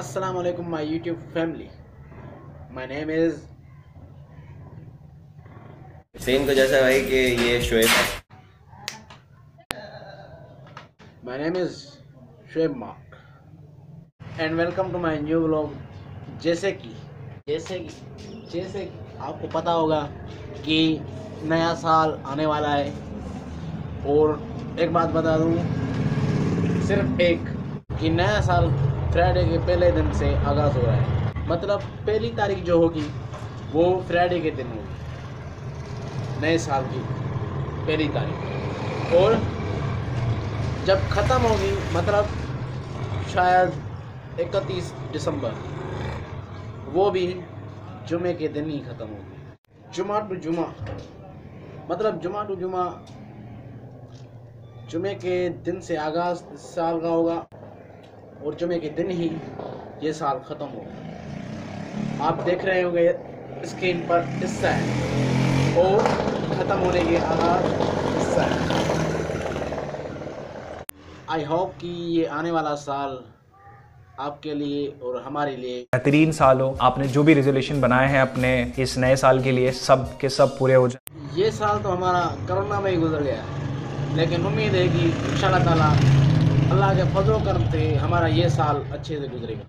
Assalamu alaikum my YouTube family. My name is same को जैसा भाई कि ये Shoaib Shoaib Mark and welcome to my new vlog. जैसे कि आपको पता होगा कि नया साल आने वाला है और एक बात बता दूं, सिर्फ एक कि नया साल फ्राइडे के पहले दिन से आगाज़ हो रहा है। मतलब पहली तारीख जो होगी वो फ्राइडे के दिन होगी, नए साल की पहली तारीख, और जब ख़त्म होगी मतलब शायद 31 दिसंबर, वो भी जुमे के दिन ही ख़त्म होगी। जुमा टू जुमा मतलब जुमे के दिन से आगाज़ इस साल का होगा और जुमे के दिन ही ये साल ख़त्म होगा। आप देख रहे होंगे स्क्रीन पर हिस्सा है और ख़त्म होने के आगाज़ हिस्सा है। आई होप कि ये आने वाला साल आपके लिए और हमारे लिए बेहतरीन साल हो। आपने जो भी रेजोल्यूशन बनाए हैं अपने इस नए साल के लिए, सब के सब पूरे हो जाए। ये साल तो हमारा कोरोना में ही गुजर गया है, लेकिन उम्मीद है कि इंशाल्लाह ताला अल्लाह के फजल करम से हमारा ये साल अच्छे से गुजरेगा।